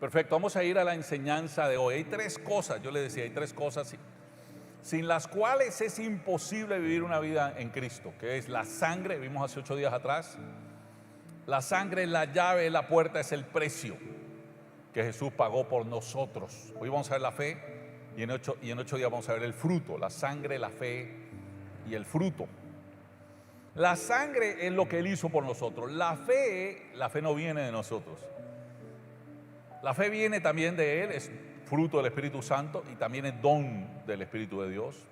Perfecto, vamos a ir a la enseñanza de hoy. Hay tres cosas, yo le decía, hay tres cosas sin las cuales es imposible vivir una vida en Cristo, que es la sangre, vimos hace 8 días atrás. La sangre es la llave, es la puerta, es el precio que Jesús pagó por nosotros. Hoy vamos a ver la fe y en 8 días vamos a ver el fruto, la sangre, la fe y el fruto. La sangre es lo que Él hizo por nosotros. La fe no viene de nosotros. La fe viene también de Él, es fruto del Espíritu Santo y también es don del Espíritu de Dios.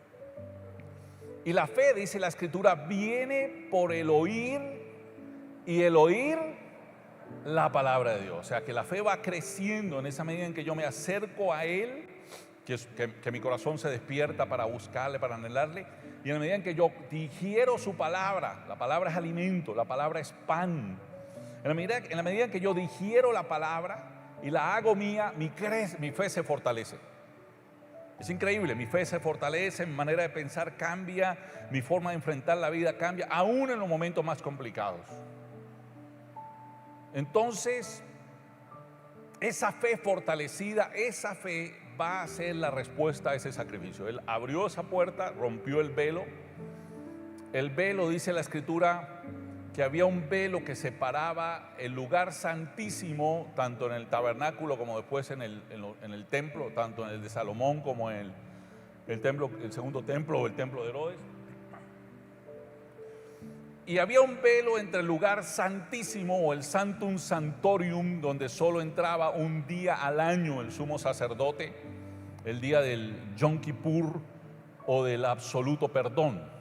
Y la fe, dice la Escritura, viene por el oír y el oír la palabra de Dios. O sea que la fe va creciendo en esa medida en que yo me acerco a Él, que mi corazón se despierta para buscarle, para anhelarle, y en la medida en que yo digiero su palabra, la palabra es alimento, la palabra es pan. En la medida en que yo digiero la palabra y la hago mía, mi fe se fortalece. Es increíble, mi fe se fortalece, mi manera de pensar cambia, mi forma de enfrentar la vida cambia, aún en los momentos más complicados. Entonces, esa fe fortalecida, esa fe va a ser la respuesta a ese sacrificio. Él abrió esa puerta, rompió el velo. El velo, dice la Escritura, que había un velo que separaba el lugar santísimo, tanto en el tabernáculo como después en el templo, tanto en el de Salomón como en el segundo templo o el templo de Herodes. Y había un velo entre el lugar santísimo o el Sanctum Sanctorum, donde solo entraba un día al año el sumo sacerdote, el día del Yom Kippur o del absoluto perdón.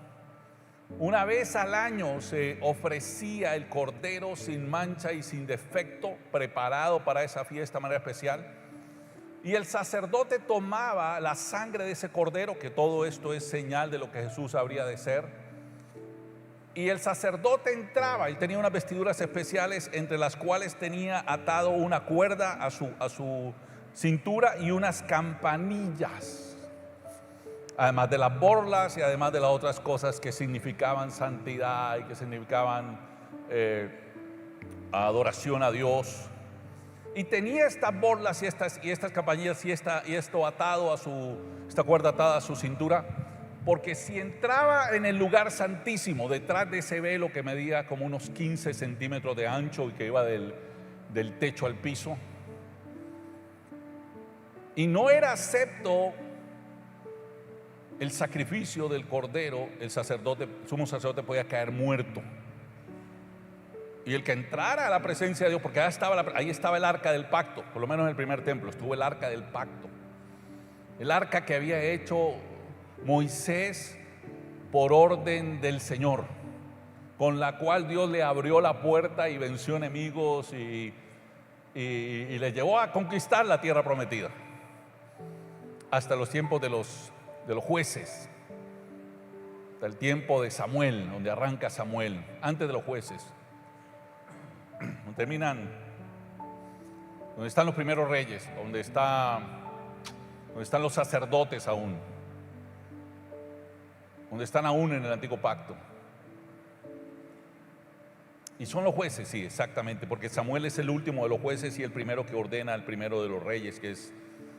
Una vez al año se ofrecía el cordero sin mancha y sin defecto, preparado para esa fiesta de manera especial. Y el sacerdote tomaba la sangre de ese cordero, que todo esto es señal de lo que Jesús habría de ser. Y el sacerdote entraba, él tenía unas vestiduras especiales entre las cuales tenía atado una cuerda a su cintura y unas campanillas, además de las borlas y además de las otras cosas que significaban santidad y que significaban adoración a Dios. Y tenía estas borlas y estas campanillas y esto atado esta cuerda atada a su cintura, porque si entraba en el lugar santísimo, detrás de ese velo que medía como unos 15 centímetros de ancho y que iba del techo al piso, y no era acepto el sacrificio del cordero, el sumo sacerdote podía caer muerto. Y el que entrara a la presencia de Dios, porque ahí estaba el arca del pacto, por lo menos en el primer templo estuvo el arca del pacto, el arca que había hecho Moisés por orden del Señor, con la cual Dios le abrió la puerta y venció enemigos y le llevó a conquistar la tierra prometida hasta los tiempos de los jueces, hasta el tiempo de Samuel, donde arranca Samuel, antes de los jueces, donde están los primeros reyes, donde están los sacerdotes aún, donde están aún en el antiguo pacto. Y son los jueces, sí, exactamente, porque Samuel es el último de los jueces y el primero que ordena al primero de los reyes, que es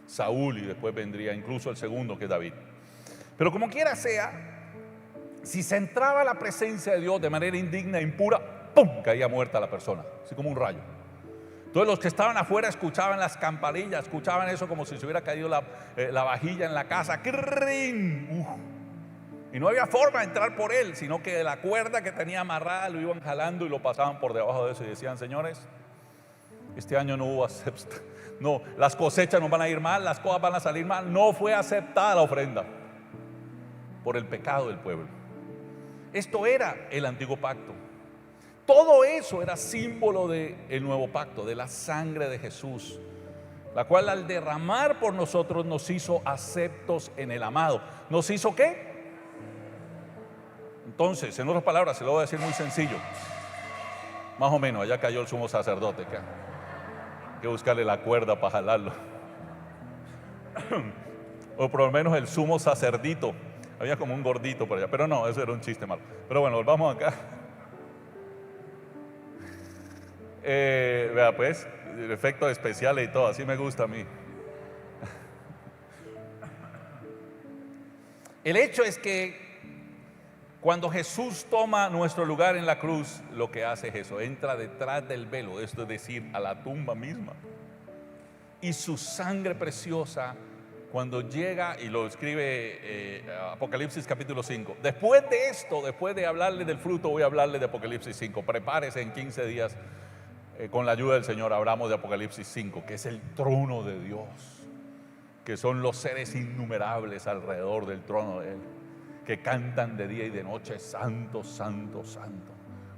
Saúl, y después vendría incluso el segundo, que es David. Pero como quiera sea, si se entraba a la presencia de Dios de manera indigna e impura, ¡pum!, caía muerta la persona, así como un rayo. Entonces los que estaban afuera escuchaban las campanillas, escuchaban eso como si se hubiera caído la vajilla en la casa. Y no había forma de entrar por él, sino que de la cuerda que tenía amarrada lo iban jalando y lo pasaban por debajo de eso y decían: señores, este año no hubo no, las cosechas nos van a ir mal, las cosas van a salir mal. No fue aceptada la ofrenda por el pecado del pueblo. Esto era el antiguo pacto. Todo eso era símbolo del nuevo pacto, de la sangre de Jesús, la cual al derramar por nosotros nos hizo aceptos en el amado. ¿Nos hizo qué? Entonces, en otras palabras, se lo voy a decir muy sencillo. Más o menos, allá cayó el sumo sacerdote. Hay que buscarle la cuerda para jalarlo. O por lo menos el sumo sacerdito. Había como un gordito por allá, pero no, eso era un chiste malo. Pero bueno, volvamos acá. Vea pues, efectos especiales y todo, así me gusta a mí. El hecho es que cuando Jesús toma nuestro lugar en la cruz, lo que hace es eso, entra detrás del velo, esto es decir, a la tumba misma. Y su sangre preciosa, cuando llega, y lo escribe Apocalipsis capítulo 5. Después de esto, después de hablarle del fruto, voy a hablarle de Apocalipsis 5. Prepárese, en 15 días, con la ayuda del Señor, hablamos de Apocalipsis 5, que es el trono de Dios, que son los seres innumerables alrededor del trono de Él, que cantan de día y de noche, santo, santo, santo.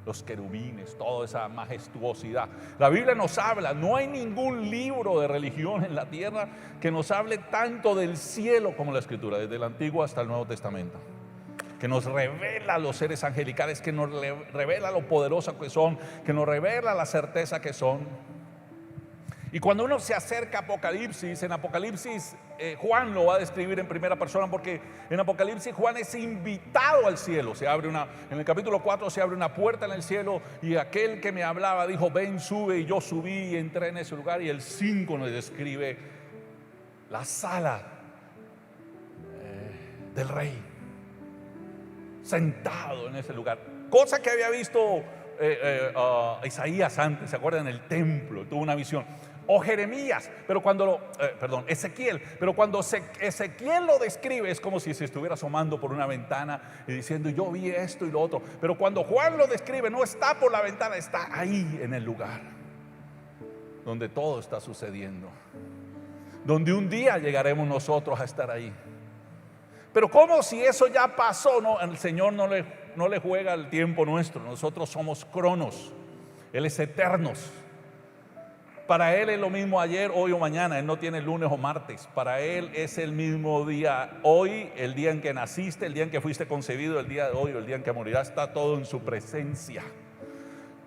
Los querubines, toda esa majestuosidad. La Biblia nos habla, no hay ningún libro de religión en la tierra que nos hable tanto del cielo como la Escritura, desde el Antiguo hasta el Nuevo Testamento, que nos revela los seres angelicales, que nos revela lo poderosos que son, que nos revela la certeza que son. Y cuando uno se acerca a Apocalipsis, en Apocalipsis Juan lo va a describir en primera persona, porque en Apocalipsis Juan es invitado al cielo. En el capítulo 4 se abre una puerta en el cielo, y aquel que me hablaba dijo: ven, sube, y yo subí y entré en ese lugar. Y el 5 nos describe la sala del rey, sentado en ese lugar, cosa que había visto Isaías antes, ¿se acuerdan? En el templo, tuvo una visión. O Jeremías, Ezequiel, pero cuando Ezequiel lo describe es como si se estuviera asomando por una ventana y diciendo: yo vi esto y lo otro. Pero cuando Juan lo describe, no está por la ventana, está ahí en el lugar donde todo está sucediendo, donde un día llegaremos nosotros a estar ahí. Pero como si eso ya pasó, no, el Señor no le juega el tiempo nuestro. Nosotros somos cronos, Él es eternos. Para Él es lo mismo ayer, hoy o mañana. Él no tiene lunes o martes. Para Él es el mismo día hoy, el día en que naciste, el día en que fuiste concebido, el día de hoy o el día en que morirás. Está todo en su presencia.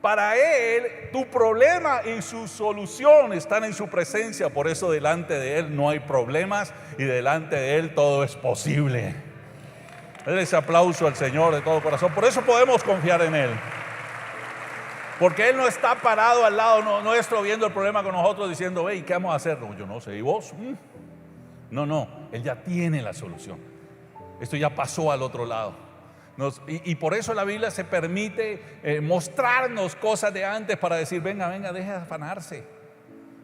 Para Él tu problema y su solución están en su presencia. Por eso delante de Él no hay problemas, y delante de Él todo es posible. Denle ese aplauso al Señor de todo corazón. Por eso podemos confiar en Él, porque Él no está parado al lado nuestro viendo el problema con nosotros diciendo: hey, ¿qué vamos a hacer? No, yo no sé, ¿y vos? No, Él ya tiene la solución. Esto ya pasó al otro lado. Y por eso la Biblia se permite mostrarnos cosas de antes, para decir: venga, deje de afanarse.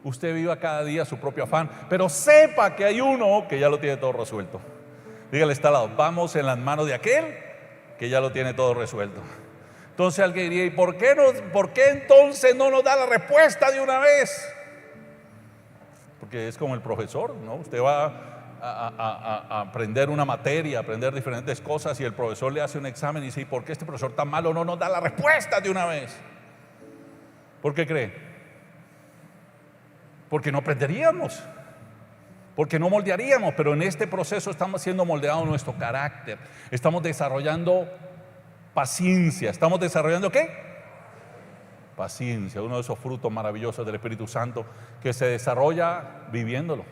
Usted viva cada día su propio afán, pero sepa que hay uno que ya lo tiene todo resuelto. Dígale, está al lado: vamos en las manos de aquel que ya lo tiene todo resuelto. Entonces alguien diría: ¿y por qué entonces no nos da la respuesta de una vez? Porque es como el profesor, ¿no? Usted va a aprender una materia, a aprender diferentes cosas, y el profesor le hace un examen y dice: ¿y por qué este profesor tan malo no nos da la respuesta de una vez? ¿Por qué cree? Porque no aprenderíamos, porque no moldearíamos. Pero en este proceso estamos siendo moldeados nuestro carácter, estamos desarrollando paciencia. ¿Estamos desarrollando qué? Paciencia, uno de esos frutos maravillosos del Espíritu Santo que se desarrolla viviéndolo,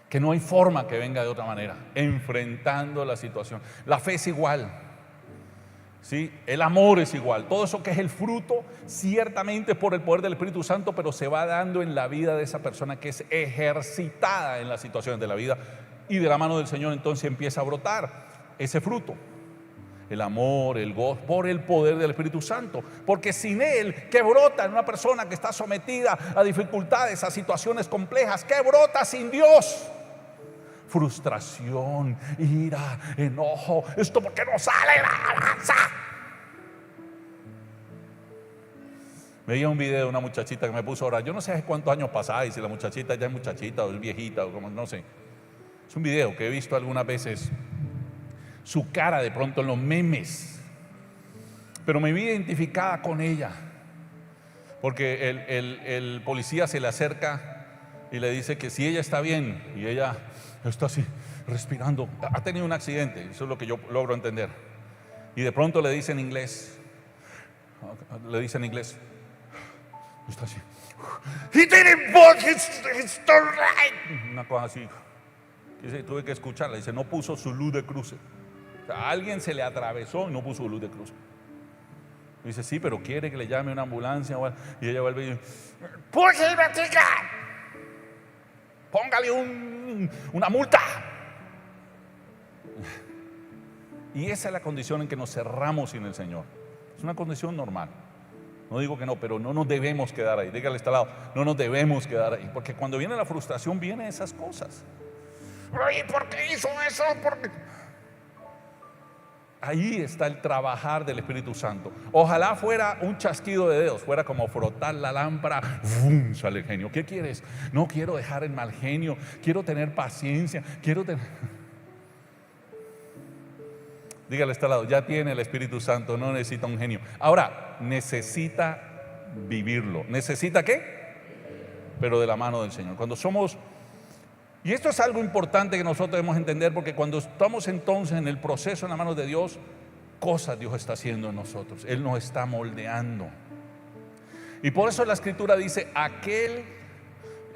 que no hay forma que venga de otra manera, enfrentando la situación. La fe es igual, ¿sí? El amor es igual. Todo eso que es el fruto, ciertamente es por el poder del Espíritu Santo, pero se va dando en la vida de esa persona que es ejercitada en las situaciones de la vida, y de la mano del Señor entonces empieza a brotar ese fruto. El amor, el gozo, por el poder del Espíritu Santo. Porque sin Él, ¿qué brota en una persona que está sometida a dificultades, a situaciones complejas? ¿Qué brota sin Dios? Frustración, ira, enojo. ¿Esto por qué no sale la balanza? Veía un video de una muchachita que me puso a orar. Yo no sé hace cuántos años pasáis, si la muchachita ya es muchachita o es viejita o como, no sé. Es un video que he visto algunas veces. Su cara de pronto en los memes, pero me vi identificada con ella, porque el policía se le acerca y le dice que si ella está bien, y ella está así respirando. Ha tenido un accidente, eso es lo que yo logro entender. Y de pronto le dice en inglés, está así: he didn't walk, it's right. Una cosa así. Tuve que escucharla. Dice: no puso su luz de cruce. O sea, a alguien se le atravesó y no puso luz de cruz. Y dice, sí, pero quiere que le llame una ambulancia. Y ella vuelve y dice, póngale una multa. Y esa es la condición en que nos cerramos sin el Señor. Es una condición normal. No digo que no, pero no nos debemos quedar ahí. Dígale a este lado, no nos debemos quedar ahí. Porque cuando viene la frustración, vienen esas cosas. ¿Y por qué hizo eso? Ahí está el trabajar del Espíritu Santo. Ojalá fuera un chasquido de dedos, fuera como frotar la lámpara, ¡fum! Sale el genio. ¿Qué quieres? No quiero dejar el mal genio, quiero tener paciencia, Dígale a este lado, ya tiene el Espíritu Santo, no necesita un genio. Ahora, necesita vivirlo. ¿Necesita qué? Pero de la mano del Señor. Cuando somos... Y esto es algo importante que nosotros debemos entender, porque cuando estamos entonces en el proceso en las manos de Dios, cosas Dios está haciendo en nosotros. Él nos está moldeando. Y por eso la Escritura dice,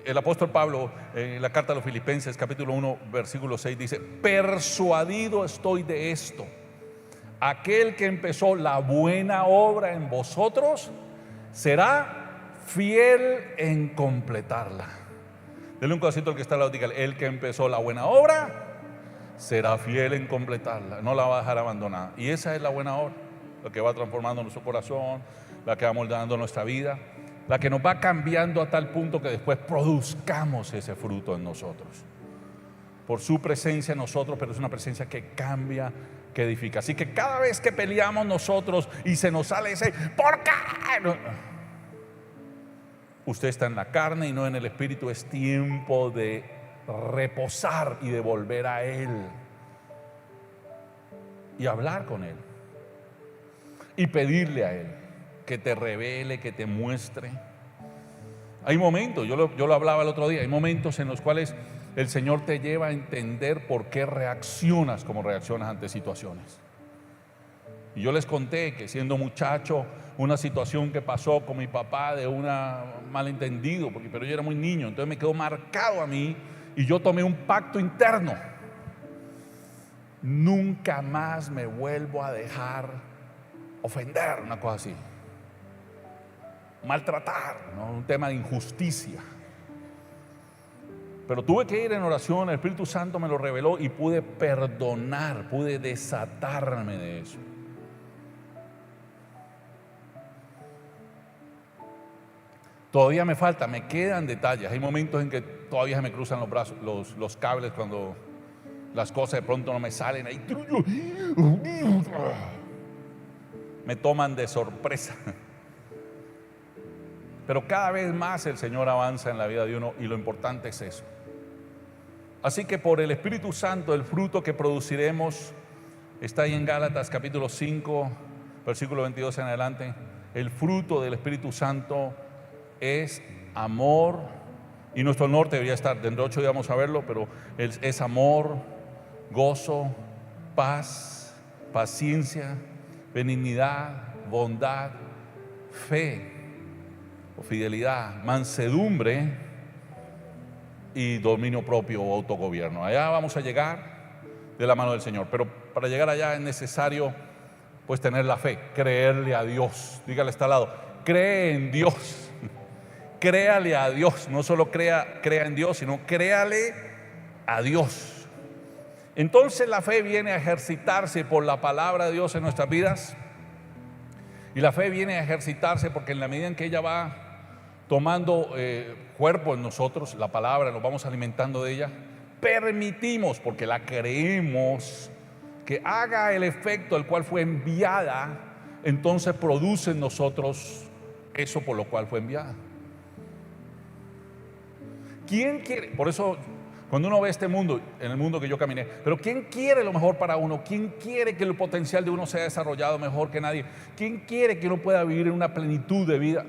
el apóstol Pablo en la carta a los Filipenses capítulo 1 versículo 6 dice, persuadido estoy de esto, aquel que empezó la buena obra en vosotros será fiel en completarla. Dele un cosito al que está al lado, dígale, el que empezó la buena obra será fiel en completarla, no la va a dejar abandonada. Y esa es la buena obra, la que va transformando nuestro corazón, la que va moldando nuestra vida, la que nos va cambiando a tal punto que después produzcamos ese fruto en nosotros. Por su presencia en nosotros, pero es una presencia que cambia, que edifica. Así que cada vez que peleamos nosotros y se nos sale ese ¿por qué? Usted está en la carne y no en el Espíritu. Es tiempo de reposar y de volver a Él y hablar con Él y pedirle a Él que te revele, que te muestre. Hay momentos, yo lo hablaba el otro día, hay momentos en los cuales el Señor te lleva a entender por qué reaccionas como reaccionas ante situaciones. Y yo les conté que siendo muchacho, una situación que pasó con mi papá de un malentendido, pero yo era muy niño, entonces me quedó marcado a mí y yo tomé un pacto interno. Nunca más me vuelvo a dejar ofender, una cosa así. Maltratar, ¿no? Un tema de injusticia. Pero tuve que ir en oración, el Espíritu Santo me lo reveló y pude perdonar, pude desatarme de eso. Todavía me falta, me quedan detalles. Hay momentos en que todavía se me cruzan los brazos, los cables cuando las cosas de pronto no me salen. Ahí me toman de sorpresa. Pero cada vez más el Señor avanza en la vida de uno y lo importante es eso. Así que por el Espíritu Santo, el fruto que produciremos está ahí en Gálatas capítulo 5, versículo 22 en adelante. El fruto del Espíritu Santo es amor, y nuestro norte debería estar, dentro de 8 días vamos a verlo, pero es amor, gozo, paz, paciencia, benignidad, bondad, fe o fidelidad, mansedumbre y dominio propio o autogobierno. Allá vamos a llegar de la mano del Señor, pero para llegar allá es necesario pues tener la fe, creerle a Dios. Dígale, está al lado, cree en Dios. Créale a Dios, no solo crea en Dios, sino créale a Dios. Entonces la fe viene a ejercitarse por la palabra de Dios en nuestras vidas. Y la fe viene a ejercitarse porque en la medida en que ella va tomando cuerpo en nosotros, la palabra, nos vamos alimentando de ella, permitimos, porque la creemos, que haga el efecto al cual fue enviada, entonces produce en nosotros eso por lo cual fue enviada. ¿Quién quiere? Por eso cuando uno ve este mundo, en el mundo que yo caminé, pero ¿quién quiere lo mejor para uno? ¿Quién quiere que el potencial de uno sea desarrollado mejor que nadie? ¿Quién quiere que uno pueda vivir en una plenitud de vida?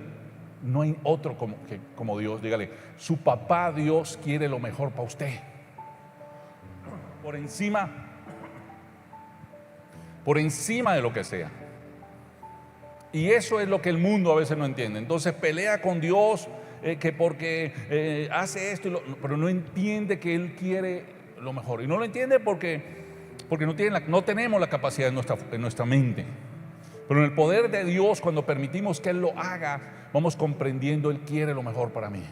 No hay otro como Dios. Dígale, su papá Dios quiere lo mejor para usted. Por encima de lo que sea. Y eso es lo que el mundo a veces no entiende. Entonces pelea con Dios que porque hace esto, pero no entiende que Él quiere lo mejor. Y no lo entiende porque no tenemos la capacidad en nuestra mente. Pero en el poder de Dios, cuando permitimos que Él lo haga, vamos comprendiendo, Él quiere lo mejor para mí.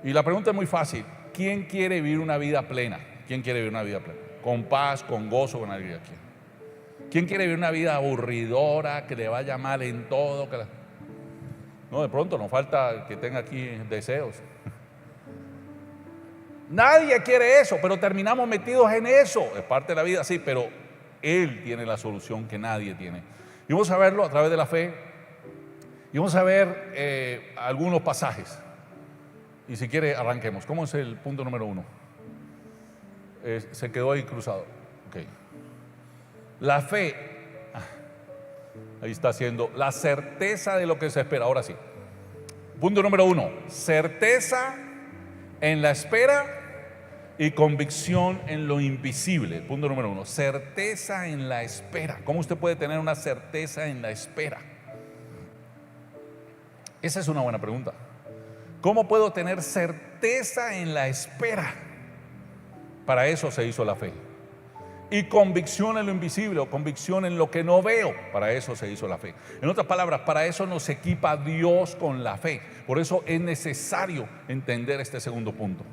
Y la pregunta es muy fácil: ¿quién quiere vivir una vida plena? ¿Quién quiere vivir una vida plena? Con paz, con gozo, con alegría. ¿Quién quiere vivir una vida aburridora, que le vaya mal en todo? No, de pronto nos falta que tenga aquí deseos. Nadie quiere eso, pero terminamos metidos en eso. Es parte de la vida, sí, pero Él tiene la solución que nadie tiene. Y vamos a verlo a través de la fe. Y vamos a ver algunos pasajes. Y si quiere, arranquemos. ¿Cómo es el punto número 1? Se quedó ahí cruzado. Okay. La fe, ahí está haciendo la certeza de lo que se espera. Ahora sí. Punto número 1, certeza en la espera y convicción en lo invisible. Punto número 1, certeza en la espera. ¿Cómo usted puede tener una certeza en la espera? Esa es una buena pregunta. ¿Cómo puedo tener certeza en la espera? Para eso se hizo la fe. Y convicción en lo invisible, o convicción en lo que no veo. Para eso se hizo la fe. En otras palabras, para eso nos equipa Dios con la fe. Por eso es necesario entender este segundo punto.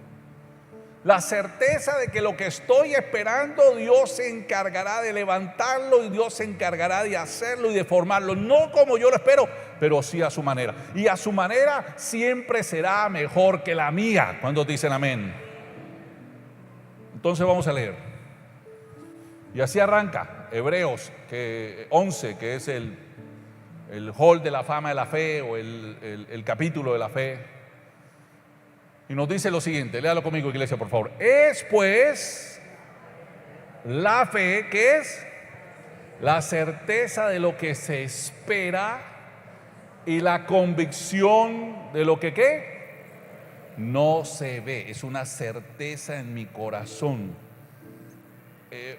La certeza de que lo que estoy esperando, Dios se encargará de levantarlo, y Dios se encargará de hacerlo y de formarlo. No como yo lo espero, pero sí a su manera. Y a su manera siempre será mejor que la mía. ¿Cuántos dicen amén? Entonces vamos a leer. Y así arranca Hebreos 11, que es el hall de la fama de la fe, o el capítulo de la fe. Y nos dice lo siguiente, léalo conmigo, iglesia, por favor. Es pues la fe, ¿qué es? La certeza de lo que se espera y la convicción de lo que ¿qué? No se ve. Es una certeza en mi corazón.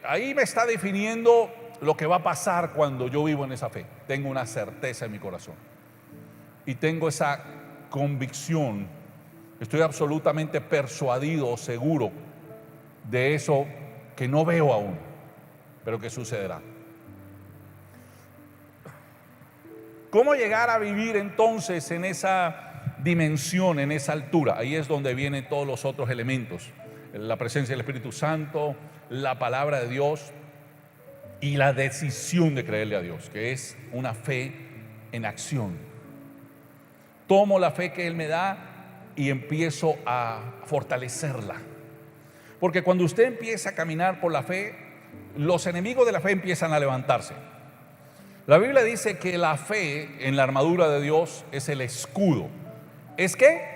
Ahí me está definiendo lo que va a pasar cuando yo vivo en esa fe. Tengo una certeza en mi corazón y tengo esa convicción. Estoy absolutamente persuadido, seguro de eso que no veo aún, pero que sucederá. ¿Cómo llegar a vivir entonces en esa dimensión, en esa altura? Ahí es donde vienen todos los otros elementos: la presencia del Espíritu Santo, la palabra de Dios y la decisión de creerle a Dios, que es una fe en acción. Tomo la fe que Él me da y empiezo a fortalecerla. Porque cuando usted empieza a caminar por la fe, los enemigos de la fe empiezan a levantarse. La Biblia dice que la fe en la armadura de Dios es el escudo. ¿Es qué?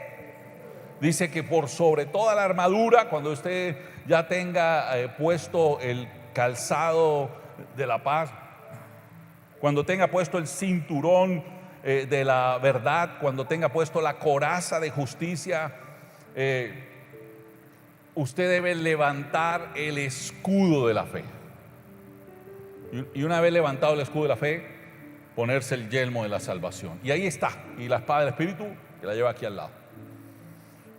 Dice que por sobre toda la armadura, cuando usted ya tenga puesto el calzado de la paz, cuando tenga puesto el cinturón de la verdad, cuando tenga puesto la coraza de justicia, usted debe levantar el escudo de la fe. Y una vez levantado el escudo de la fe, ponerse el yelmo de la salvación. Y ahí está, y la espada del Espíritu, que la lleva aquí al lado.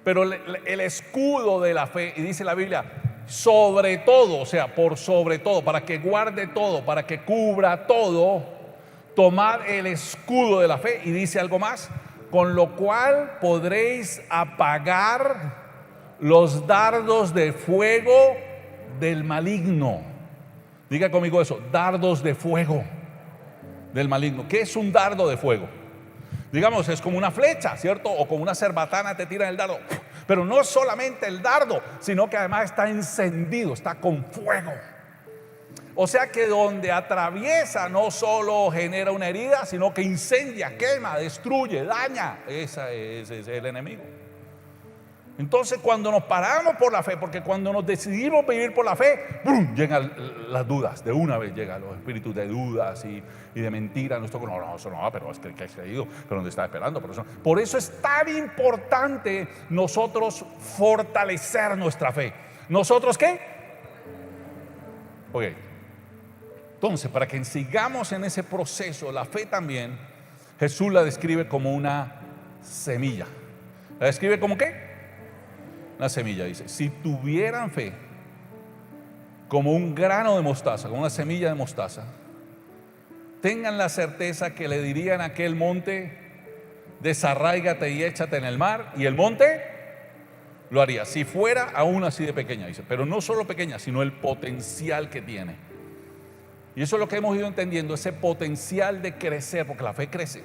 Pero el escudo de la fe, y dice la Biblia, sobre todo, o sea, por sobre todo, para que guarde todo, para que cubra todo, tomad el escudo de la fe. Y dice algo más: con lo cual podréis apagar los dardos de fuego del maligno. Diga conmigo eso: dardos de fuego del maligno. ¿Qué es un dardo de fuego? Digamos, es como una flecha, ¿cierto? O como una cerbatana, te tiran el dardo. Pero no solamente el dardo, sino que además está encendido, está con fuego. O sea que donde atraviesa no solo genera una herida, sino que incendia, quema, destruye, daña. Ese es el enemigo. Entonces, cuando nos paramos por la fe, porque cuando nos decidimos vivir por la fe, ¡brum!, llegan las dudas. De una vez llegan los espíritus de dudas y de mentira. No, eso no, pero es que has creído, pero ¿dónde está esperando? Por eso es tan importante nosotros fortalecer nuestra fe. ¿Nosotros qué? Ok. Entonces, para que sigamos en ese proceso, la fe también, Jesús la describe como una semilla. ¿La describe como qué? Una semilla, dice. Si tuvieran fe como un grano de mostaza, como una semilla de mostaza, tengan la certeza que le dirían a aquel monte: desarráigate y échate en el mar, y el monte lo haría, si fuera aún así de pequeña, dice. Pero no solo pequeña, sino el potencial que tiene. Y eso es lo que hemos ido entendiendo, ese potencial de crecer, porque la fe crece.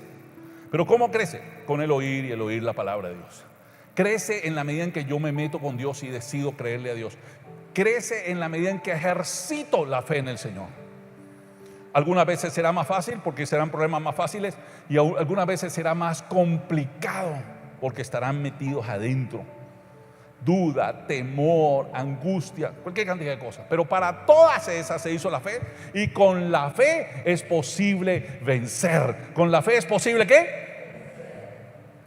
Pero ¿cómo crece? Con el oír, y el oír la palabra de Dios. Crece en la medida en que yo me meto con Dios y decido creerle a Dios. Crece en la medida en que ejercito la fe en el Señor. Algunas veces será más fácil porque serán problemas más fáciles, y algunas veces será más complicado porque estarán metidos adentro. Duda, temor, angustia, cualquier cantidad de cosas. Pero para todas esas se hizo la fe, y con la fe es posible vencer. Con la fe es posible ¿qué?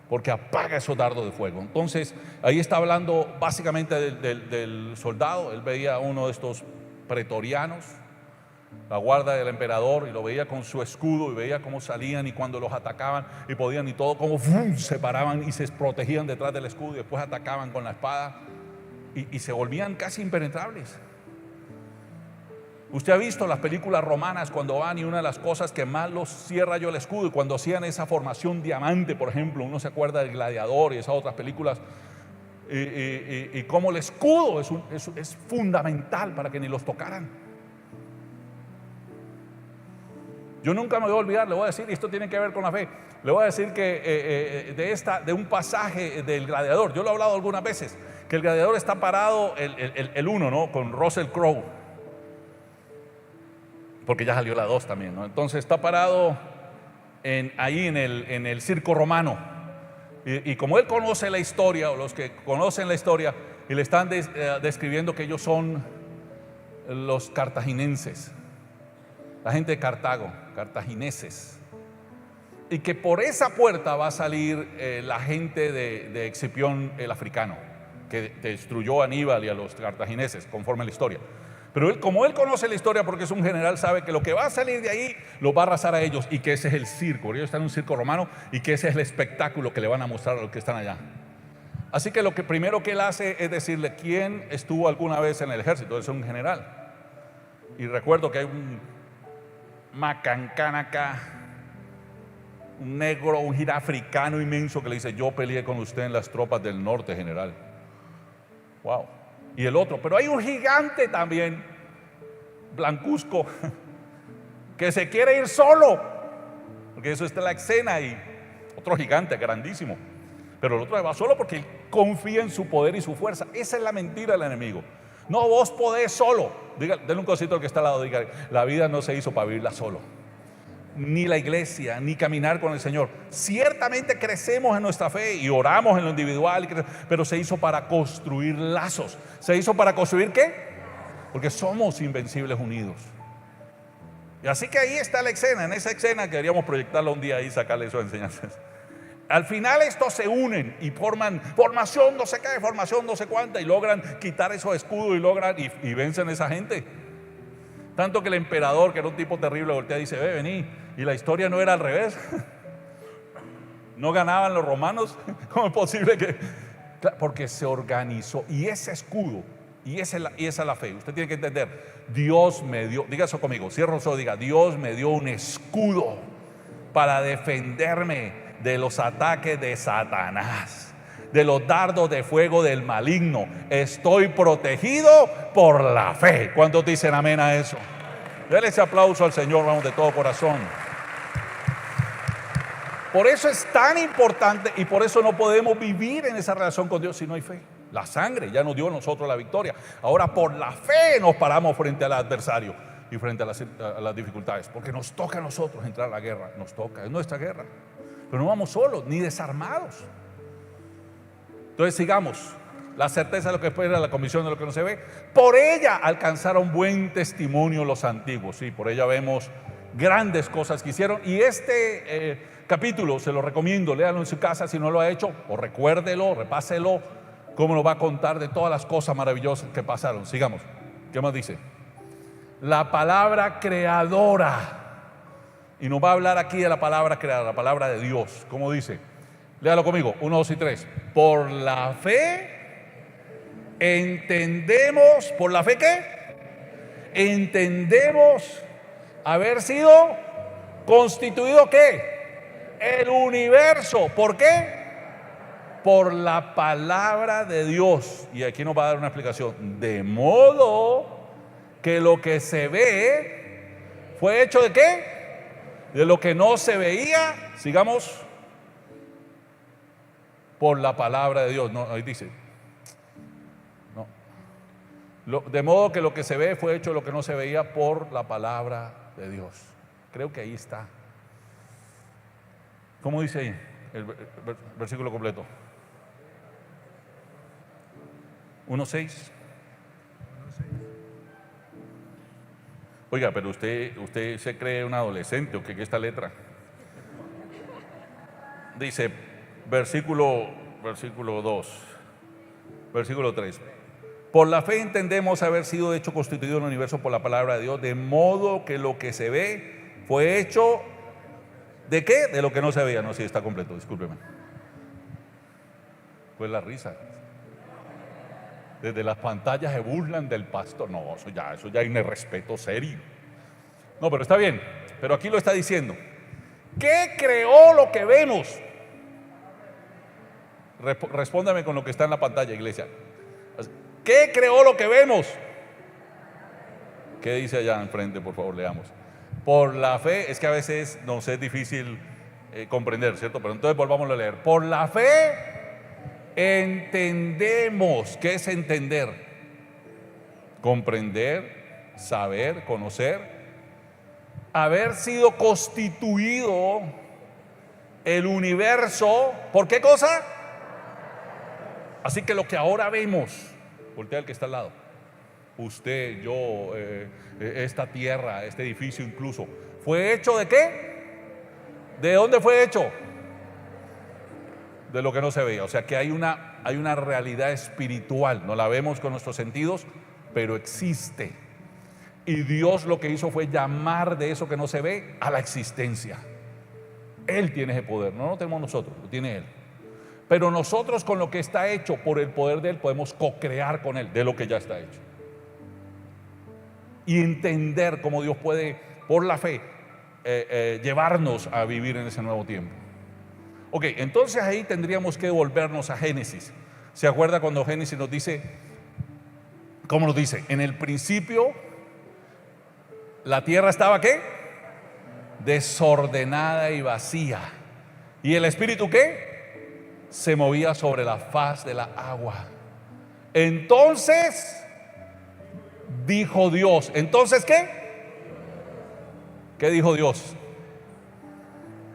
Porque apaga esos dardos de fuego. Entonces ahí está hablando básicamente del soldado. Él veía a uno de estos pretorianos, la guardia del emperador, y lo veía con su escudo, y veía cómo salían, y cuando los atacaban y podían, y todo como se paraban y se protegían detrás del escudo, y después atacaban con la espada, y se volvían casi impenetrables. Usted ha visto las películas romanas cuando van, y una de las cosas que más los cierra yo el escudo, y cuando hacían esa formación diamante, por ejemplo, uno se acuerda del Gladiador y esas otras películas, y cómo el escudo es fundamental para que ni los tocaran. Yo nunca me voy a olvidar, le voy a decir, y esto tiene que ver con la fe, le voy a decir que de un pasaje del Gladiador. Yo lo he hablado algunas veces, que el Gladiador está parado, el uno, ¿no?, con Russell Crowe, porque ya salió la 2 también, ¿no? Entonces está parado ahí en el circo romano, y como él conoce la historia, o los que conocen la historia, y le están describiendo que ellos son los cartaginenses, la gente de Cartago, cartagineses, y que por esa puerta va a salir la gente de Escipión el africano, que destruyó a Aníbal y a los cartagineses, conforme a la historia. Pero él, como él conoce la historia porque es un general, sabe que lo que va a salir de ahí los va a arrasar a ellos, y que ese es el circo. Ellos están en un circo romano, y que ese es el espectáculo que le van a mostrar a los que están allá. Así que lo que primero que él hace es decirle: ¿quién estuvo alguna vez en el ejército? Él es un general. Y recuerdo que hay un macancán acá, un negro, un girafricano inmenso, que le dice: yo peleé con usted en las tropas del norte, general. Wow. Y el otro: pero hay un gigante también, blancuzco, que se quiere ir solo, porque eso está en la escena, y otro gigante grandísimo, pero el otro va solo porque él confía en su poder y su fuerza. Esa es la mentira del enemigo. No, vos podés solo. Denle un cosito al que está al lado, diga: la vida no se hizo para vivirla solo, ni la iglesia, ni caminar con el Señor. Ciertamente crecemos en nuestra fe y oramos en lo individual, pero se hizo para construir lazos. ¿Se hizo para construir qué? Porque somos invencibles unidos. Y así que ahí está la escena. En esa escena que deberíamos proyectarla un día y sacarle sus enseñanzas. Al final estos se unen y forman formación no sé qué, formación no sé cuánta, y logran quitar esos escudos, y logran y vencen a esa gente. Tanto que el emperador, que era un tipo terrible, voltea y dice: ve, vení. Y la historia no era al revés. No ganaban los romanos. ¿Cómo es posible que? Porque se organizó. Y ese escudo, y esa es la fe. Usted tiene que entender: Dios me dio, diga eso conmigo, cierra los ojos, diga: Dios me dio un escudo para defenderme de los ataques de Satanás, de los dardos de fuego del maligno. Estoy protegido por la fe. ¿Cuántos dicen amén a eso? Denle ese aplauso al Señor, vamos, de todo corazón. Por eso es tan importante, y por eso no podemos vivir en esa relación con Dios si no hay fe. La sangre ya nos dio a nosotros la victoria. Ahora por la fe nos paramos frente al adversario y frente a las dificultades, porque nos toca a nosotros entrar a la guerra. Nos toca, es nuestra guerra. Pero no vamos solos ni desarmados. Entonces sigamos. La certeza de lo que espera, la convicción de lo que no se ve. Por ella alcanzaron buen testimonio los antiguos. Sí, por ella vemos grandes cosas que hicieron. Y este capítulo se lo recomiendo, léalo en su casa si no lo ha hecho, o recuérdelo, repáselo, cómo lo va a contar de todas las cosas maravillosas que pasaron. Sigamos. ¿Qué más dice? La palabra creadora. Y nos va a hablar aquí de la palabra creadora, la palabra de Dios. ¿Cómo dice? Léalo conmigo, 1, 2 y 3. Por la fe entendemos. ¿Por la fe qué? Entendemos haber sido ¿Constituido qué? El universo. ¿Por qué? Por la palabra de Dios. Y aquí nos va a dar una explicación. De modo que lo que se ve fue hecho ¿de qué? De lo que no se veía. Sigamos. Por la palabra de Dios. No, ahí dice. No. De modo que lo que se ve fue hecho de lo que no se veía por la palabra de Dios. Creo que ahí está. ¿Cómo dice ahí el versículo completo? 1:6. Oiga, pero usted se cree un adolescente, ¿o qué es esta letra? Dice, versículo 2, versículo 3. Por la fe entendemos haber sido hecho constituido el universo por la palabra de Dios, de modo que lo que se ve fue hecho ¿de qué? De lo que no se veía. No, sí, está completo, discúlpeme. Pues la risa. Desde las pantallas se burlan del pastor. No, eso ya hay un irrespeto serio. No, pero está bien. Pero aquí lo está diciendo. ¿Qué creó lo que vemos? Respóndame con lo que está en la pantalla, iglesia. ¿Qué creó lo que vemos? ¿Qué dice allá enfrente? Por favor, leamos. Por la fe, es que a veces nos es difícil comprender, ¿cierto? Pero entonces volvamos a leer. Por la fe entendemos. ¿Qué es entender? Comprender, saber, conocer, haber sido constituido el universo. ¿Por qué cosa? Así que lo que ahora vemos, voltea al que está al lado, usted, yo, esta tierra, este edificio incluso, ¿fue hecho de qué? ¿De dónde fue hecho? De lo que no se veía. O sea que hay una realidad espiritual, no la vemos con nuestros sentidos, pero existe. Y Dios lo que hizo fue llamar de eso que no se ve a la existencia. Él tiene ese poder, no lo tenemos nosotros, lo tiene Él. Pero nosotros con lo que está hecho por el poder de Él podemos co-crear con Él de lo que ya está hecho. Y entender cómo Dios puede, por la fe, llevarnos a vivir en ese nuevo tiempo. Ok, entonces ahí tendríamos que volvernos a Génesis. ¿Se acuerda cuando Génesis nos dice, cómo nos dice? En el principio la tierra estaba ¿qué? Desordenada y vacía. ¿Y el espíritu qué? Se movía sobre la faz de la agua. Entonces dijo Dios. ¿Entonces qué? ¿Qué dijo Dios?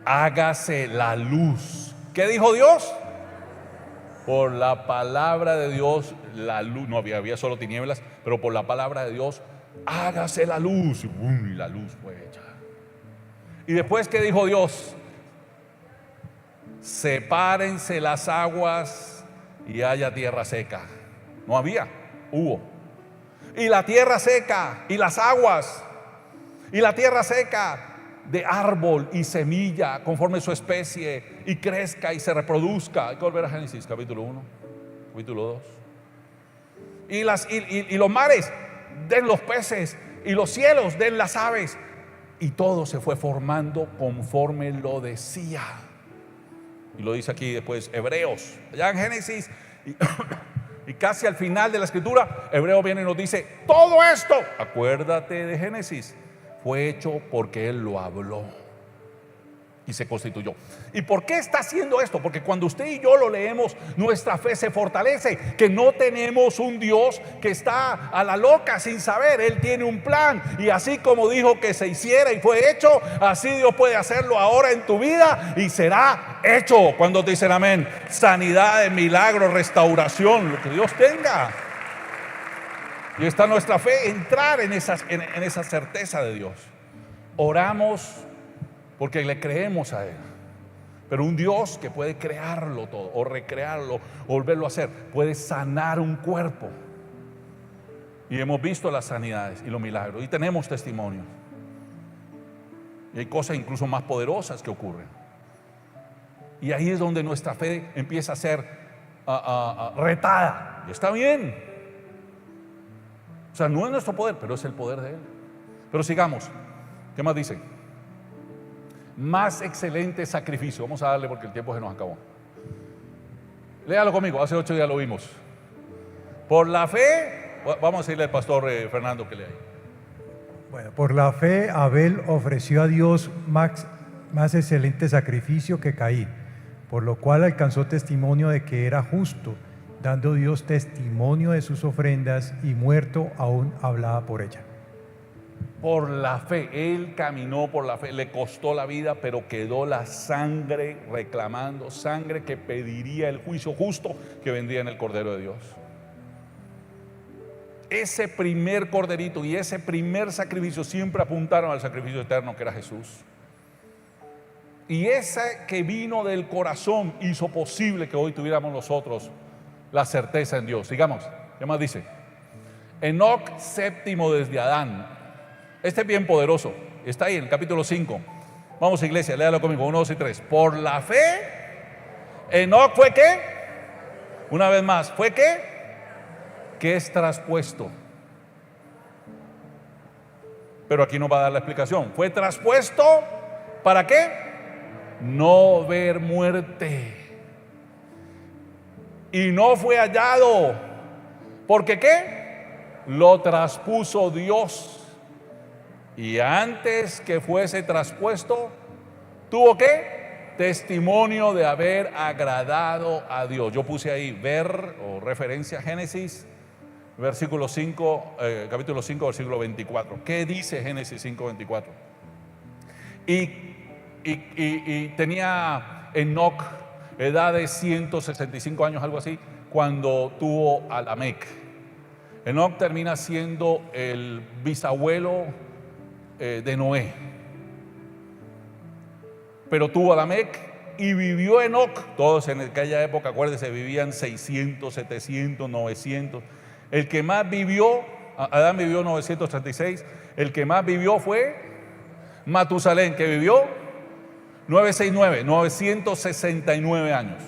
Hágase la luz. ¿Qué dijo Dios? Por la palabra de Dios la luz, no había solo tinieblas, pero por la palabra de Dios hágase la luz. Y la luz fue hecha. Y después, ¿qué dijo Dios? Sepárense las aguas y haya tierra seca. No había, hubo. Y la tierra seca y las aguas y la tierra seca de árbol y semilla conforme su especie, y crezca y se reproduzca. Hay que volver a Génesis capítulo 1, capítulo 2. Y los mares den los peces, y los cielos den las aves, y todo se fue formando conforme lo decía. Y lo dice aquí después Hebreos, allá en Génesis, y casi al final de la escritura, Hebreos viene y nos dice: todo esto, acuérdate de Génesis, fue hecho porque Él lo habló y se constituyó. ¿Y por qué está haciendo esto? Porque cuando usted y yo lo leemos, nuestra fe se fortalece, que no tenemos un Dios que está a la loca sin saber. Él tiene un plan, y así como dijo que se hiciera y fue hecho, así Dios puede hacerlo ahora en tu vida y será hecho. Cuando te dicen amén, sanidad, milagro, restauración, lo que Dios tenga. Y está nuestra fe, entrar en esa certeza de Dios. Oramos porque le creemos a Él. Pero un Dios que puede crearlo todo, o recrearlo, o volverlo a hacer, puede sanar un cuerpo. Y hemos visto las sanidades y los milagros, y tenemos testimonios. Y hay cosas incluso más poderosas que ocurren. Y ahí es donde nuestra fe empieza a ser retada. Y está bien. O sea, no es nuestro poder, pero es el poder de Él. Pero sigamos. ¿Qué más dice? más excelente sacrificio. Vamos a darle porque el tiempo se nos acabó. Léalo conmigo, hace 8 días lo vimos. Por la fe, vamos a decirle al pastor Fernando que lea ahí. Bueno, por la fe Abel ofreció a Dios más excelente sacrificio que Caín, por lo cual alcanzó testimonio de que era justo, dando Dios testimonio de sus ofrendas, y muerto aún hablaba por ella. Por la fe, él caminó por la fe, le costó la vida, pero quedó la sangre reclamando, sangre que pediría el juicio justo que vendría en el Cordero de Dios. Ese primer corderito y ese primer sacrificio siempre apuntaron al sacrificio eterno que era Jesús. Y ese que vino del corazón hizo posible que hoy tuviéramos nosotros la certeza en Dios. Sigamos, ¿qué más dice? Enoc, séptimo desde Adán. Este es bien poderoso, está ahí en el capítulo 5. Vamos, iglesia, léalo conmigo, 1, 2 y 3. Por la fe, Enoc fue ¿qué? Una vez más, ¿fue qué? Que es traspuesto. Pero aquí nos va a dar la explicación. Fue traspuesto, ¿para qué? No ver muerte. Y no fue hallado, ¿porque qué? Lo traspuso Dios. Y antes que fuese traspuesto, ¿tuvo qué? Testimonio de haber agradado a Dios. Yo puse ahí ver o referencia a Génesis, versículo 5, capítulo 5, versículo 24. ¿Qué dice Génesis 5, 24? Y tenía Enoc edad de 165 años, algo así, cuando tuvo a Lamec. Enoc termina siendo el bisabuelo de Noé, pero tuvo a Lamec y vivió Enoc. Todos en aquella época, acuérdense, vivían 600, 700, 900. El que más vivió, Adán vivió 936, el que más vivió fue Matusalén, que vivió 969, 969 años.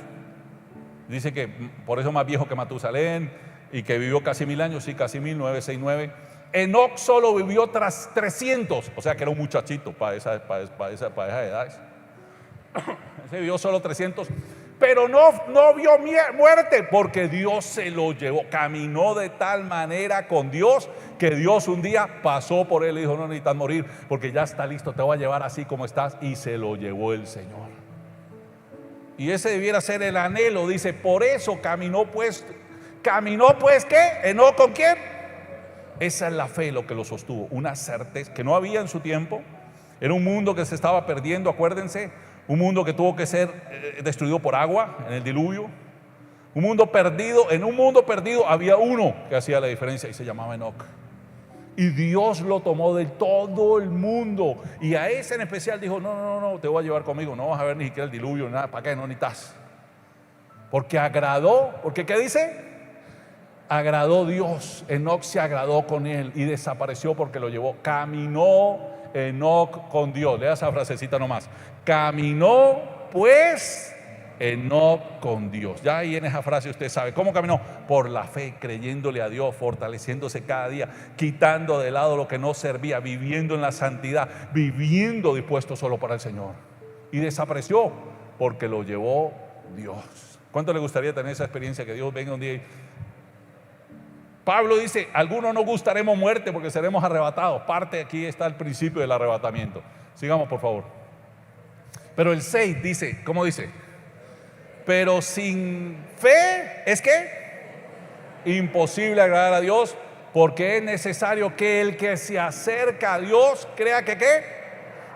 Dice que por eso más viejo que Matusalén y que vivió casi 1000 años, sí, casi 1969. Enoc solo vivió tras 300, o sea que era un muchachito para esas edades. Se vivió solo 300, pero no vio muerte porque Dios se lo llevó. Caminó de tal manera con Dios que Dios un día pasó por él y dijo: no necesitas morir porque ya está listo, te voy a llevar así como estás. Y se lo llevó el Señor. Y ese debiera ser el anhelo. Dice, por eso caminó pues ¿qué? ¿Enoc con quién? Esa es la fe lo que lo sostuvo, una certeza que no había en su tiempo. Era un mundo que se estaba perdiendo, acuérdense, un mundo que tuvo que ser destruido por agua en el diluvio. Un mundo perdido, en un mundo perdido había uno que hacía la diferencia y se llamaba Enoc. Y Dios lo tomó de todo el mundo y a ese en especial dijo: no, te voy a llevar conmigo, no vas a ver ni siquiera el diluvio, nada, ¿para qué? No necesitas. Porque agradó, porque ¿qué dice? Agradó Dios. Enoc se agradó con él y desapareció porque lo llevó. Caminó Enoc con Dios. Lea esa frasecita nomás. Caminó pues Enoc con Dios. Ya ahí en esa frase usted sabe cómo caminó. Por la fe, creyéndole a Dios, fortaleciéndose cada día, quitando de lado lo que no servía, viviendo en la santidad, viviendo dispuesto solo para el Señor. Y desapareció porque lo llevó Dios. ¿Cuánto le gustaría tener esa experiencia que Dios venga un día y... Pablo dice: algunos no gustaremos muerte porque seremos arrebatados. Parte aquí está el principio del arrebatamiento. Sigamos, por favor. Pero el 6 dice, ¿cómo dice? Pero sin fe, ¿es qué? Imposible agradar a Dios, porque es necesario que el que se acerca a Dios crea que ¿qué?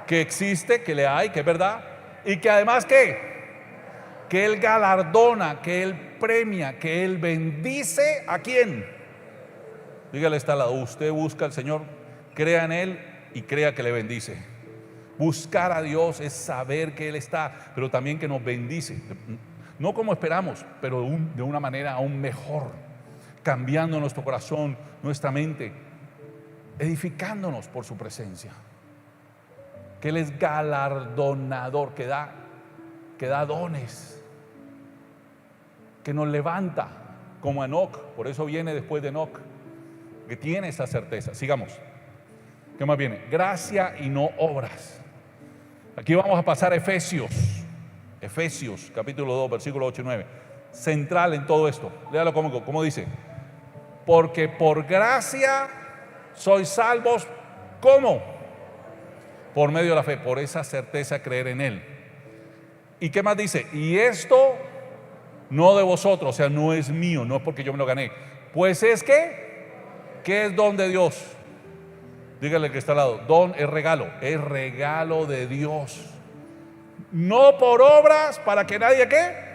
Que existe, que le hay, que es verdad, y que además ¿qué? Que Él galardona, que Él premia, que Él bendice. ¿A quién? Dígale, está al lado, usted busca al Señor, crea en Él y crea que le bendice. Buscar a Dios es saber que Él está, pero también que nos bendice. No como esperamos, pero de una manera aún mejor, cambiando nuestro corazón, nuestra mente, edificándonos por su presencia. Que Él es galardonador, que da dones, que nos levanta como Enoc. Por eso viene después de Enoc, que tiene esa certeza. Sigamos. ¿Qué más viene? Gracia y no obras. Aquí vamos a pasar a Efesios. Efesios, capítulo 2, versículos 8 y 9. Central en todo esto. Léalo conmigo, ¿cómo dice? Porque por gracia sois salvos, ¿cómo? Por medio de la fe, por esa certeza de creer en Él. ¿Y qué más dice? Y esto no de vosotros, o sea, no es mío, no es porque yo me lo gané. Pues es que es don de Dios. Dígale que está al lado, don es regalo de Dios. No por obras para que nadie ¿qué?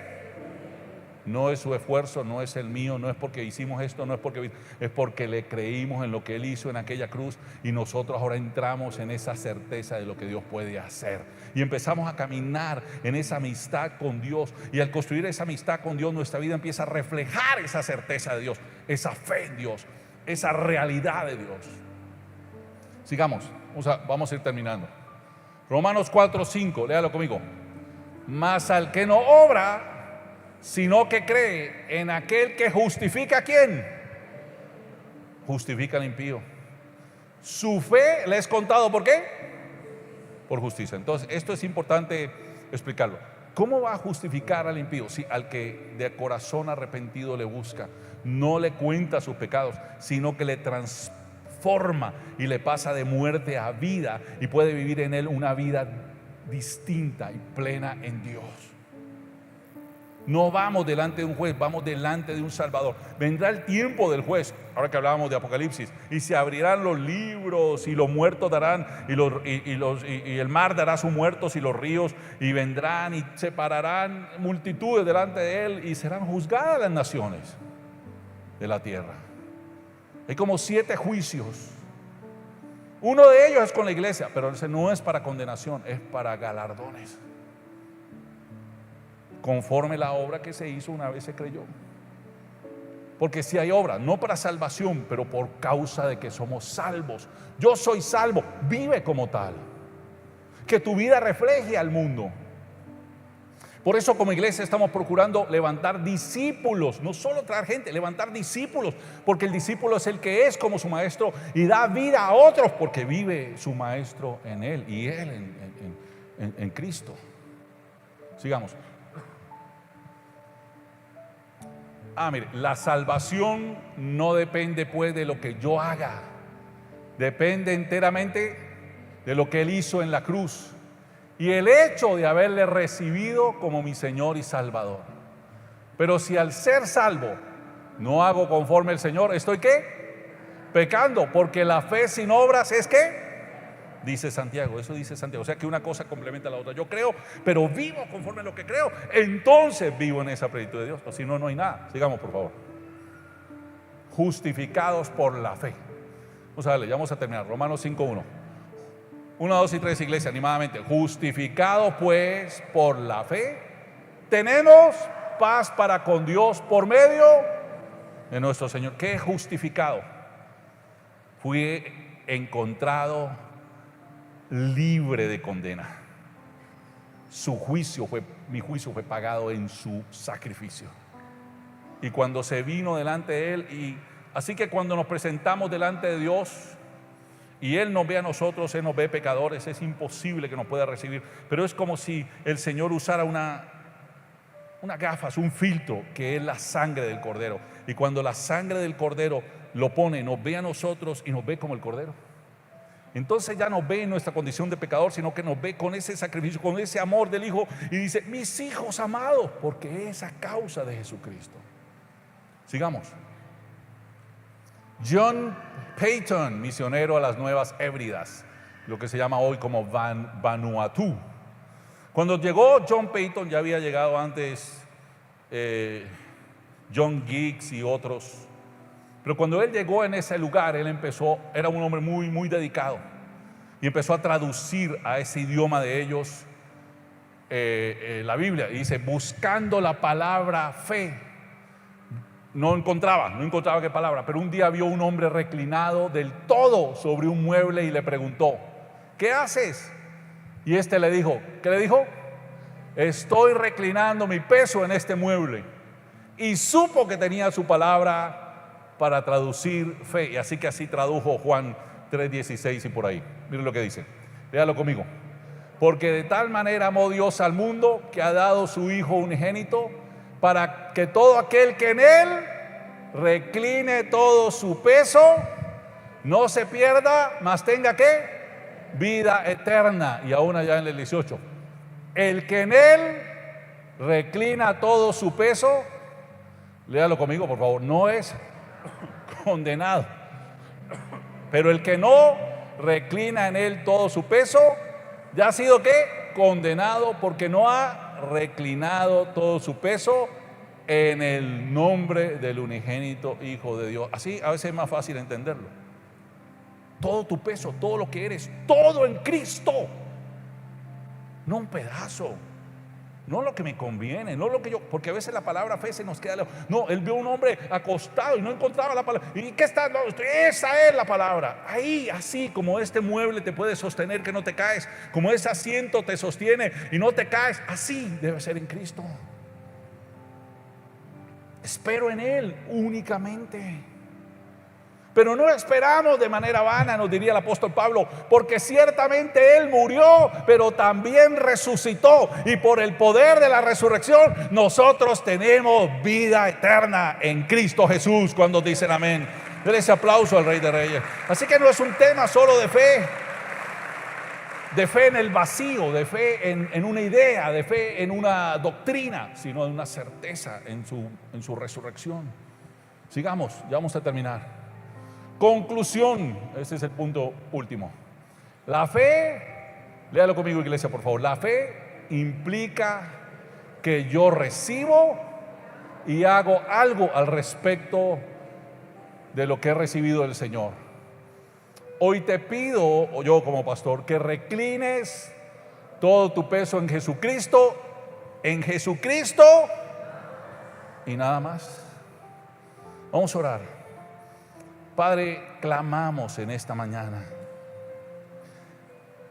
No es su esfuerzo, no es el mío, no es porque hicimos esto, no es porque, es porque le creímos en lo que Él hizo en aquella cruz y nosotros ahora entramos en esa certeza de lo que Dios puede hacer y empezamos a caminar en esa amistad con Dios, y al construir esa amistad con Dios nuestra vida empieza a reflejar esa certeza de Dios, esa fe en Dios, esa realidad de Dios. Sigamos, vamos a ir terminando. Romanos 4:5, léalo conmigo. Mas al que no obra, sino que cree en aquel que justifica ¿a quién? Justifica al impío. Su fe le es contado, ¿por qué? Por justicia. Entonces, esto es importante explicarlo. ¿Cómo va a justificar al impío? Si al que de corazón arrepentido le busca, no le cuenta sus pecados, sino que le transforma y le pasa de muerte a vida y puede vivir en él una vida distinta y plena en Dios. No vamos delante de un juez, vamos delante de un Salvador. Vendrá el tiempo del juez, ahora que hablábamos de Apocalipsis, y se abrirán los libros y los muertos darán, y el mar dará sus muertos y los ríos, y vendrán y separarán multitudes delante de él y serán juzgadas las naciones de la tierra. Hay como 7 juicios. Uno de ellos es con la iglesia, pero ese no es para condenación, es para galardones, conforme la obra que se hizo una vez se creyó. Porque si hay obra, no para salvación, pero por causa de que somos salvos. Yo soy salvo, vive como tal, que tu vida refleje al mundo. Por eso como iglesia estamos procurando levantar discípulos, no solo traer gente, levantar discípulos, porque el discípulo es el que es como su maestro y da vida a otros porque vive su maestro en él y él en Cristo. Sigamos. Mire, la salvación no depende pues de lo que yo haga, depende enteramente de lo que Él hizo en la cruz y el hecho de haberle recibido como mi Señor y Salvador. Pero si al ser salvo no hago conforme al Señor, ¿estoy qué? Pecando, porque la fe sin obras es ¿qué? Dice Santiago, eso dice Santiago. O sea que una cosa complementa a la otra. Yo creo, pero vivo conforme a lo que creo, entonces vivo en esa plenitud de Dios. O si no, no hay nada. Sigamos, por favor. Justificados por la fe. Vamos a darle, ya vamos a terminar. Romanos 5:1. 1, 2 y 3, iglesia, animadamente. Justificados pues por la fe, tenemos paz para con Dios por medio de nuestro Señor. ¿Qué es justificado? Fui encontrado libre de condena. Mi juicio fue pagado en su sacrificio. Y cuando se vino delante de Él, y así que cuando nos presentamos delante de Dios y Él nos ve a nosotros, Él nos ve pecadores, es imposible que nos pueda recibir, pero es como si el Señor usara unas gafas, un filtro que es la sangre del Cordero, y cuando la sangre del Cordero lo pone, nos ve a nosotros y nos ve como el Cordero. Entonces ya no ve en nuestra condición de pecador, sino que nos ve con ese sacrificio, con ese amor del Hijo, y dice: mis hijos amados, porque es a causa de Jesucristo. Sigamos. John Peyton, misionero a las Nuevas Hébridas, lo que se llama hoy como Vanuatu. Cuando llegó John Peyton, ya había llegado antes John Giggs y otros. Pero cuando él llegó en ese lugar, él era un hombre muy, muy dedicado, y empezó a traducir a ese idioma de ellos la Biblia. Y dice: buscando la palabra fe, no encontraba qué palabra, pero un día vio un hombre reclinado del todo sobre un mueble y le preguntó: ¿qué haces? Y este le dijo, ¿qué le dijo? Estoy reclinando mi peso en este mueble. Y supo que tenía su palabra para traducir fe, y así tradujo Juan 3:16 y por ahí. Miren lo que dice, léalo conmigo. Porque de tal manera amó Dios al mundo que ha dado su Hijo unigénito, para que todo aquel que en Él recline todo su peso, no se pierda, mas tenga ¿qué? Vida eterna. Y aún allá en el 18, el que en Él reclina todo su peso, léalo conmigo por favor, no es condenado. Pero el que no reclina en Él todo su peso, ya ha sido ¿qué? Condenado, porque no ha reclinado todo su peso en el nombre del unigénito Hijo de Dios. Así a veces es más fácil entenderlo. Todo tu peso, todo lo que eres, todo en Cristo. No un pedazo, no lo que me conviene, no lo que yo, porque a veces la palabra fe se nos queda lejos. No, él vio un hombre acostado y no encontraba la palabra. ¿Y qué está? No, esa es la palabra. Ahí, así como este mueble te puede sostener que no te caes, como ese asiento te sostiene y no te caes, así debe ser en Cristo. Espero en Él únicamente. Pero no esperamos de manera vana, nos diría el apóstol Pablo, porque ciertamente Él murió, pero también resucitó, y por el poder de la resurrección nosotros tenemos vida eterna en Cristo Jesús. Cuando dicen amén, denle ese aplauso al Rey de Reyes. Así que no es un tema solo de fe en el vacío, de fe en una idea, de fe en una doctrina, sino de una certeza en su resurrección. Sigamos, ya vamos a terminar. Conclusión, ese es el punto último. La fe, léalo conmigo iglesia por favor, la fe implica que yo recibo y hago algo al respecto de lo que he recibido del Señor. Hoy te pido, o yo como pastor, que reclines todo tu peso en Jesucristo y nada más. Vamos a orar. Padre, clamamos en esta mañana.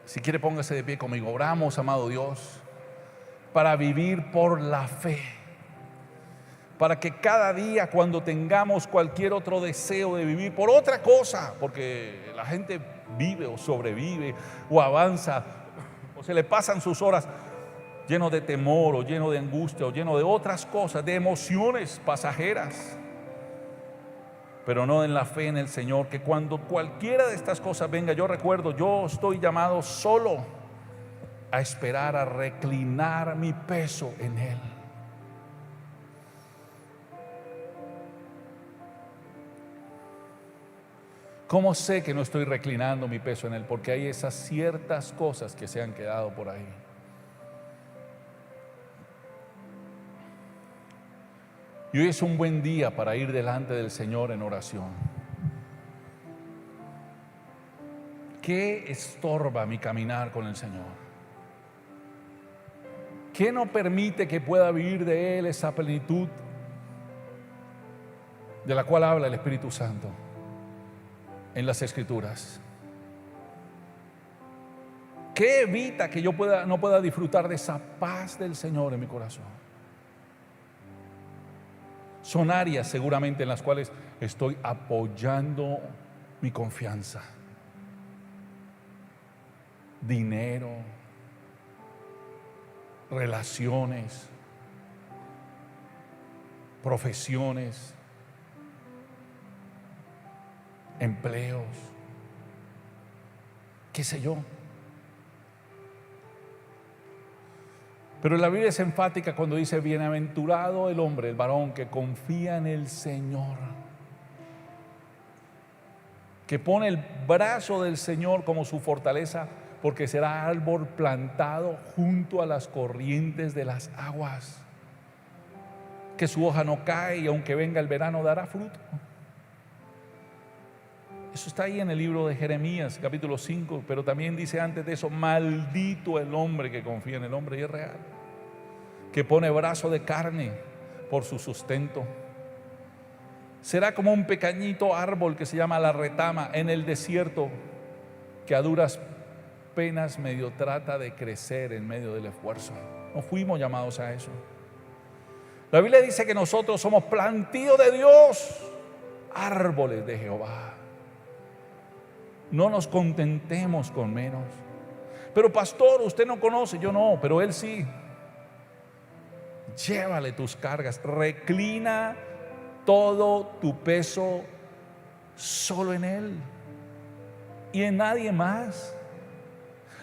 Si quiere, póngase de pie conmigo. Oramos, amado Dios, para vivir por la fe, para que cada día, cuando tengamos cualquier otro deseo de vivir por otra cosa, porque la gente vive o sobrevive o avanza o se le pasan sus horas lleno de temor o lleno de angustia o lleno de otras cosas, de emociones pasajeras, pero no en la fe en el Señor, que cuando cualquiera de estas cosas venga, yo recuerdo, yo estoy llamado solo a esperar, a reclinar mi peso en Él. ¿Cómo sé que no estoy reclinando mi peso en Él? Porque hay esas ciertas cosas que se han quedado por ahí. Y hoy es un buen día para ir delante del Señor en oración. ¿Qué estorba mi caminar con el Señor? ¿Qué no permite que pueda vivir de Él esa plenitud de la cual habla el Espíritu Santo en las Escrituras? ¿Qué evita que yo no pueda disfrutar de esa paz del Señor en mi corazón? Son áreas seguramente en las cuales estoy apoyando mi confianza. Dinero, relaciones, profesiones, empleos, qué sé yo. Pero la Biblia es enfática cuando dice: bienaventurado el hombre, el varón que confía en el Señor, que pone el brazo del Señor como su fortaleza, porque será árbol plantado junto a las corrientes de las aguas, que su hoja no cae y aunque venga el verano dará fruto. Eso está ahí en el libro de Jeremías, capítulo 5, pero también dice antes de eso: maldito el hombre que confía en el hombre, y es real, que pone brazo de carne por su sustento. Será como un pequeñito árbol que se llama la retama en el desierto, que a duras penas medio trata de crecer en medio del esfuerzo. No fuimos llamados a eso. La Biblia dice que nosotros somos plantío de Dios, árboles de Jehová. No nos contentemos con menos. Pero pastor, usted no conoce. Yo no, pero Él sí. Llévale tus cargas, reclina todo tu peso solo en Él y en nadie más.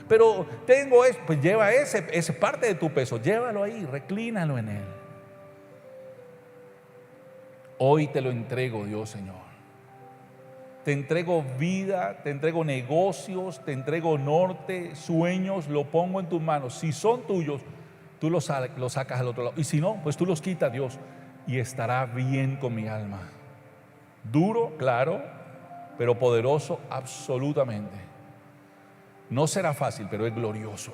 Pero tengo eso, pues lleva ese parte de tu peso, llévalo ahí, reclínalo en Él. Hoy te lo entrego, Dios, Señor. Te entrego vida, te entrego negocios, te entrego norte, sueños, lo pongo en tus manos. Si son tuyos, tú los sacas al otro lado. Y si no, pues tú los quitas, Dios, y estará bien con mi alma. Duro, claro, pero poderoso absolutamente. No será fácil, pero es glorioso.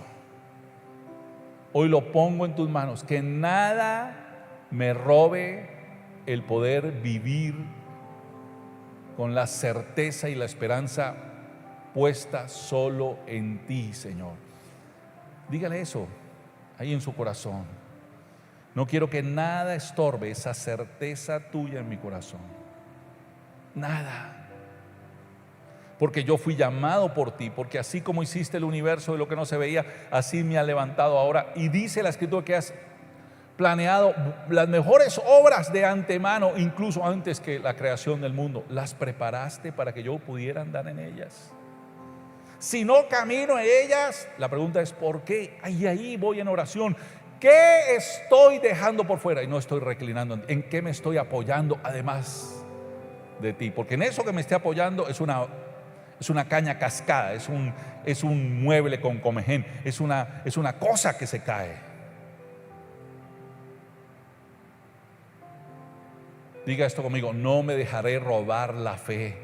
Hoy lo pongo en tus manos, que nada me robe el poder vivir con la certeza y la esperanza puesta solo en ti, Señor. Dígale eso ahí en su corazón. No quiero que nada estorbe esa certeza tuya en mi corazón. Nada. Porque yo fui llamado por ti, porque así como hiciste el universo de lo que no se veía, así me ha levantado ahora. Y dice la Escritura que has planeado las mejores obras de antemano, incluso antes que la creación del mundo. Las preparaste para que yo pudiera andar en ellas. Si no camino en ellas, la pregunta es ¿por qué? Ahí voy en oración. ¿Qué estoy dejando por fuera? Y no estoy reclinando. ¿En qué me estoy apoyando además de ti? Porque en eso que me esté apoyando es una caña cascada, es un mueble con comején, es una cosa que se cae. Diga esto conmigo: no me dejaré robar la fe,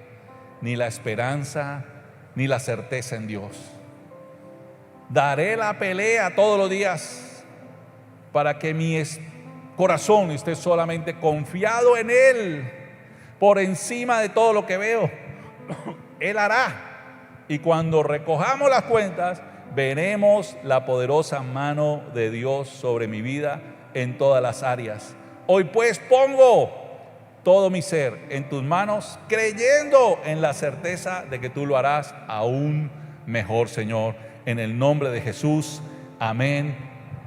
ni la esperanza, ni la certeza en Dios. Daré la pelea todos los días para que mi corazón esté solamente confiado en Él, por encima de todo lo que veo. Él hará. Y cuando recojamos las cuentas, veremos la poderosa mano de Dios sobre mi vida en todas las áreas. Hoy pues pongo todo mi ser en tus manos, creyendo en la certeza de que tú lo harás aún mejor, Señor. En el nombre de Jesús, amén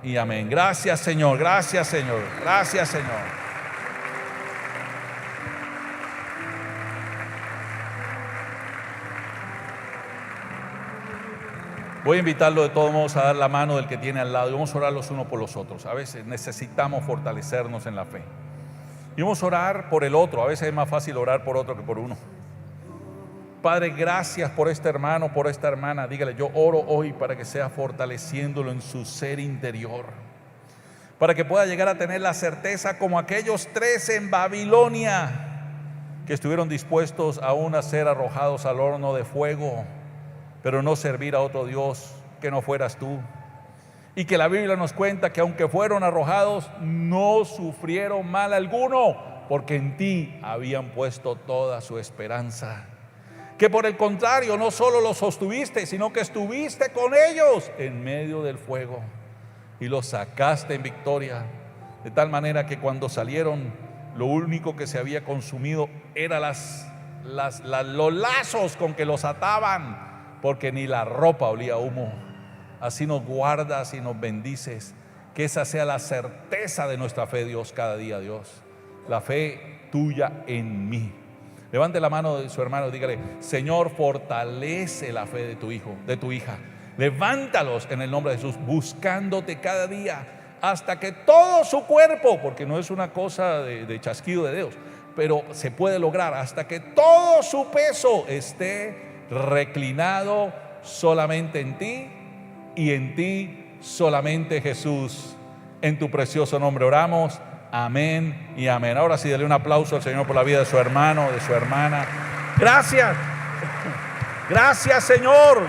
y amén. Gracias, Señor, gracias, Señor, gracias, Señor. Voy a invitarlo de todos modos a dar la mano del que tiene al lado y vamos a orar los unos por los otros. A veces necesitamos fortalecernos en la fe. Y vamos a orar por el otro. A veces es más fácil orar por otro que por uno. Padre, gracias por este hermano, por esta hermana. Dígale, yo oro hoy para que sea fortaleciéndolo en su ser interior, para que pueda llegar a tener la certeza como aquellos 3 en Babilonia que estuvieron dispuestos aún a ser arrojados al horno de fuego, pero no servir a otro Dios que no fueras tú. Y que la Biblia nos cuenta que aunque fueron arrojados, no sufrieron mal alguno, porque en ti habían puesto toda su esperanza. Que por el contrario, no solo los sostuviste, sino que estuviste con ellos en medio del fuego y los sacaste en victoria, de tal manera que cuando salieron, lo único que se había consumido eran los lazos con que los ataban, porque ni la ropa olía a humo. Así nos guardas y nos bendices, que esa sea la certeza de nuestra fe, Dios, cada día, Dios, la fe tuya en mí. Levante la mano de su hermano y dígale, Señor, fortalece la fe de tu hijo, de tu hija. Levántalos en el nombre de Jesús, buscándote cada día, hasta que todo su cuerpo, porque no es una cosa de chasquido de dedos, pero se puede lograr, hasta que todo su peso esté reclinado solamente en ti, y en ti solamente, Jesús. En tu precioso nombre oramos, amén y amén. Ahora sí, dale un aplauso al Señor por la vida de su hermano, de su hermana. Gracias, gracias, Señor.